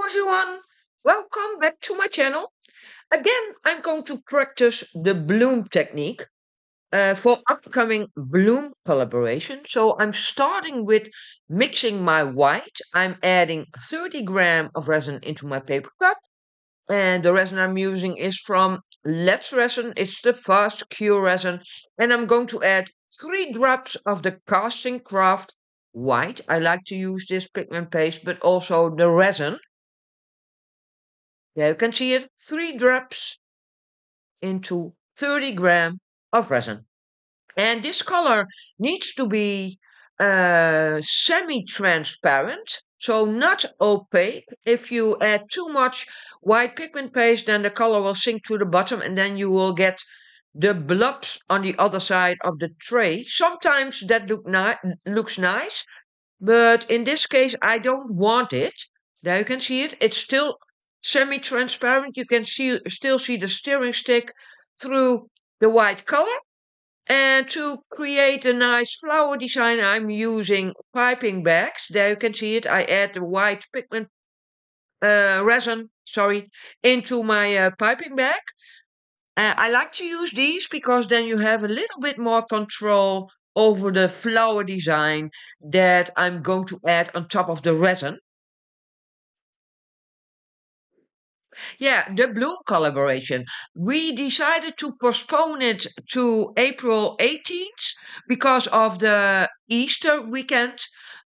everyone, welcome back to my channel. Again, I'm going to practice the bloom technique for upcoming bloom collaboration. So I'm starting with mixing my white. I'm adding 30 grams of resin into my paper cup. And the resin I'm using is from Let's Resin. It's the fast cure resin. And I'm going to add 3 drops of the casting craft white. I like to use this pigment paste, but also the resin. There you can see it, 3 drops into 30 grams of resin. And this color needs to be semi-transparent, so not opaque. If you add too much white pigment paste, then the color will sink to the bottom and then you will get the blobs on the other side of the tray. Sometimes that looks nice, but in this case, I don't want it. There you can see it. It's still semi-transparent. You can still see the steering stick through the white color. And to create a nice flower design, I'm using piping bags. There you can see it. I add the white pigment resin, into my piping bag. I like to use these because then you have a little bit more control over the flower design that I'm going to add on top of the resin. Yeah, the bloom collaboration. We decided to postpone it to April 18th because of the Easter weekend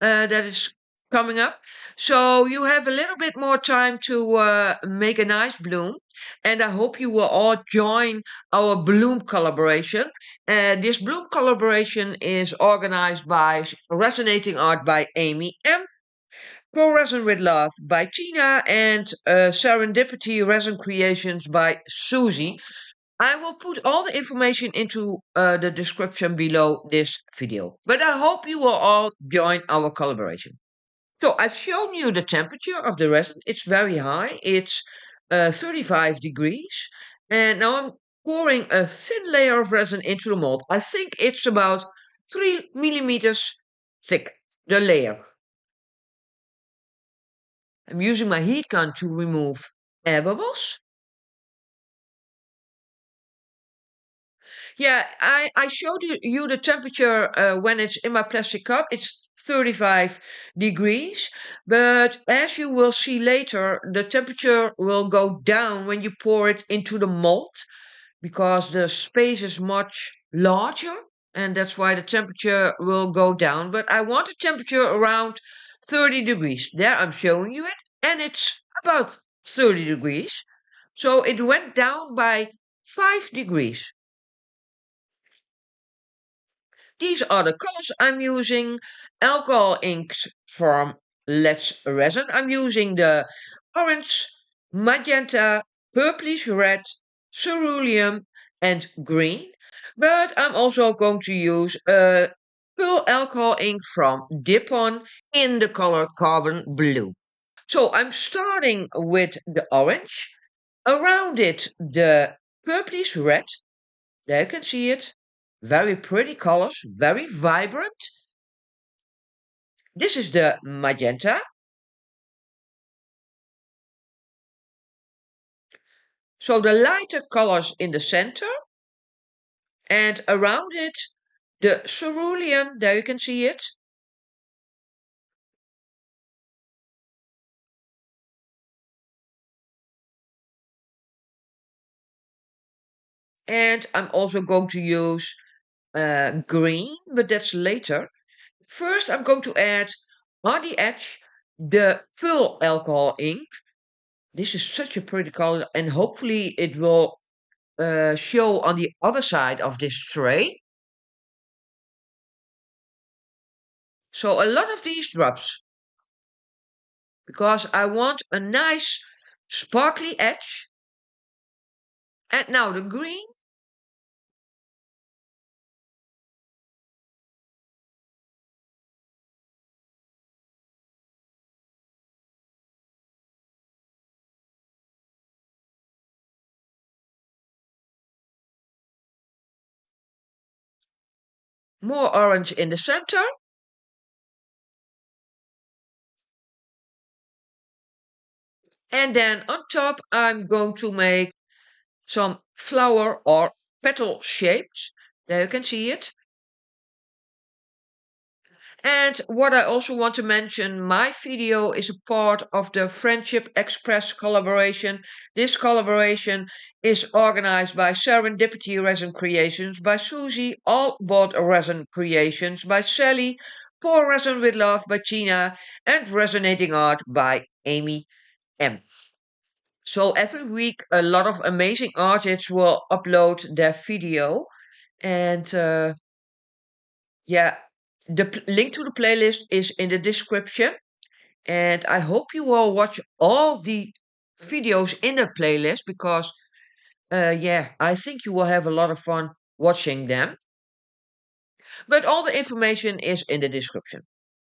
that is coming up. So you have a little bit more time to make a nice bloom. And I hope you will all join our bloom collaboration. This bloom collaboration is organized by Resonating Art by Amy M. Pro Resin with Love by Tina and Serendipity Resin Creations by Susie. I will put all the information into the description below this video. But I hope you will all join our collaboration. So I've shown you the temperature of the resin. It's very high. It's 35 degrees. And now I'm pouring a thin layer of resin into the mold. I think it's about 3 millimeters thick, the layer. I'm using my heat gun to remove air bubbles. Yeah, I showed you the temperature when it's in my plastic cup. It's 35 degrees. But as you will see later, the temperature will go down when you pour it into the mold because the space is much larger. And that's why the temperature will go down. But I want a temperature around 30 degrees. There I'm showing you it. And it's about 30 degrees. So it went down by 5 degrees. These are the colors I'm using. Alcohol inks from Let's Resin. I'm using the orange, magenta, purplish red, cerulean, and green. But I'm also going to use a pearl alcohol ink from Dip-On in the color Carbon Blue. So I'm starting with the orange. Around it, the purplish red. There you can see it. Very pretty colors, very vibrant. This is the magenta. So the lighter colors in the center. And around it, the cerulean. There you can see it. And I'm also going to use green, but that's later. First, I'm going to add on the edge the pearl alcohol ink. This is such a pretty color, and hopefully it will show on the other side of this tray. So a lot of these drops because I want a nice sparkly edge. And now the green. More orange in the center. And then on top, I'm going to make some flower or petal shapes. There you can see it. And what I also want to mention, my video is a part of the Friendship Express collaboration. This collaboration is organized by Serendipity Resin Creations, by Susie, All About Resin Creations, by Sally, Pour Resin with Love by Tina, and Resonating Art by Amy M. So every week, a lot of amazing artists will upload their video, and yeah, the link to the playlist is in the description. And I hope you will watch all the videos in the playlist because, yeah, I think you will have a lot of fun watching them. But all the information is in the description.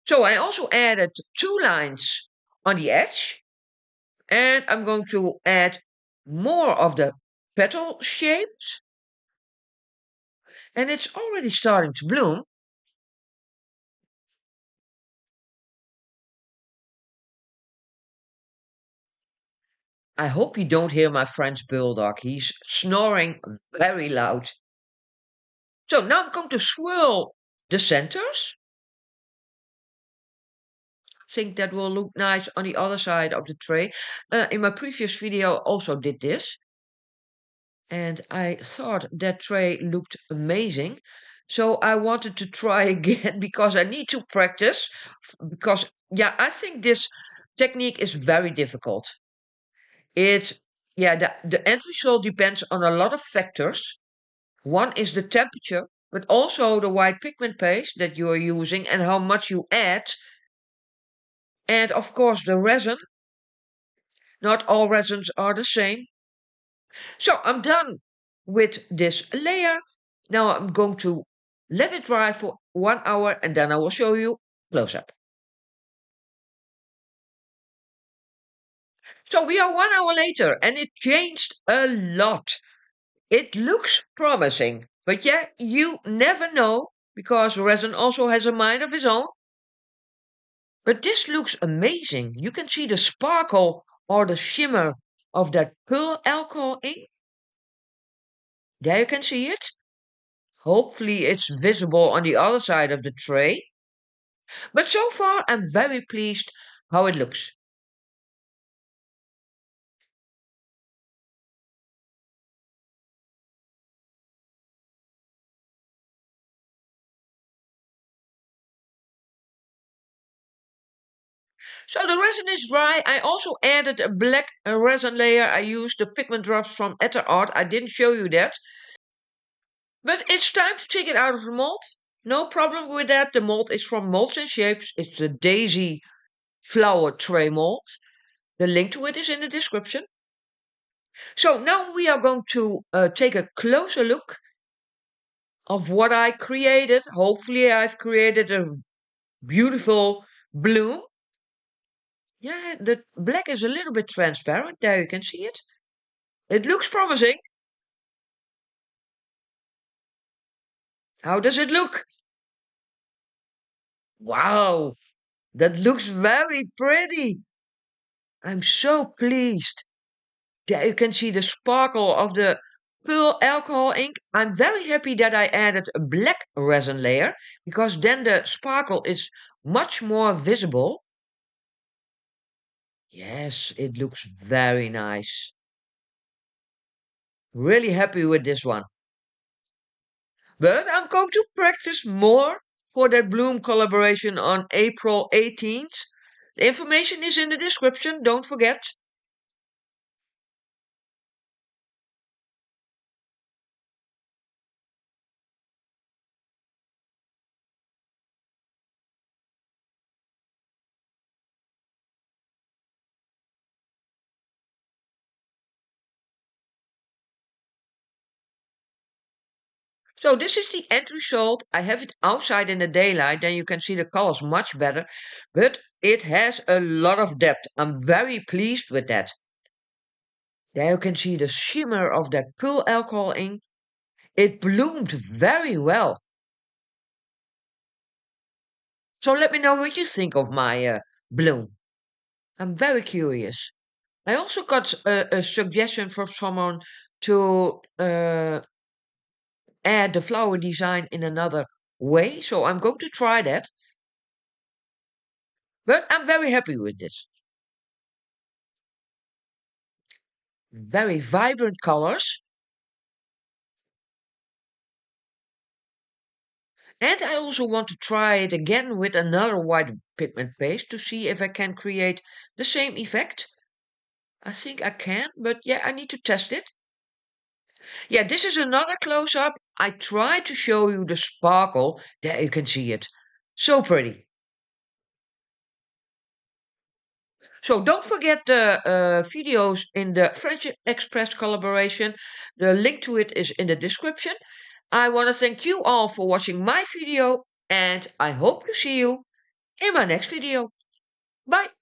So I also added 2 lines on the edge, and I'm going to add more of the petal shapes, and it's already starting to bloom. I hope you don't hear my French bulldog. He's snoring very loud. So now I'm going to swirl the centers. I think that will look nice on the other side of the tray. In my previous video, I also did this. And I thought that tray looked amazing. So I wanted to try again because I need to practice. Because, yeah, I think this technique is very difficult. It's, yeah, the end result depends on a lot of factors. One is the temperature, but also the white pigment paste that you are using and how much you add. And of course, the resin. Not all resins are the same. So I'm done with this layer. Now I'm going to let it dry for 1 hour and then I will show you close up. So we are 1 hour later and it changed a lot. It looks promising, but yeah, you never know because resin also has a mind of its own. But this looks amazing. You can see the sparkle or the shimmer of that pearl alcohol ink. There you can see it. Hopefully it's visible on the other side of the tray. But so far I'm very pleased how it looks. So the resin is dry. I also added a black resin layer. I used the pigment drops from Etta Art. I didn't show you that. But it's time to take it out of the mold. No problem with that. The mold is from Molds and Shapes. It's the Daisy flower tray mold. The link to it is in the description. So now we are going to take a closer look of what I created. Hopefully I've created a beautiful bloom. Yeah, the black is a little bit transparent. There you can see it. It looks promising. How does it look? Wow, that looks very pretty. I'm so pleased. There you can see the sparkle of the pearl alcohol ink. I'm very happy that I added a black resin layer because then the sparkle is much more visible. Yes, it looks very nice. Really happy with this one. But I'm going to practice more for that Bloom collaboration on April 18th. The information is in the description, don't forget. So this is the end result. I have it outside in the daylight, then you can see the colors much better. But it has a lot of depth. I'm very pleased with that. There you can see the shimmer of that pearl alcohol ink. It bloomed very well. So let me know what you think of my bloom. I'm very curious. I also got a suggestion from someone to add the flower design in another way, so I'm going to try that. But I'm very happy with this. Very vibrant colors. And I also want to try it again with another white pigment paste to see if I can create the same effect. I think I can, but yeah, I need to test it. Yeah, this is another close-up. I tried to show you the sparkle. There you can see it. So pretty. So don't forget the videos in the Friendship Express collaboration. The link to it is in the description. I want to thank you all for watching my video, and I hope to see you in my next video. Bye!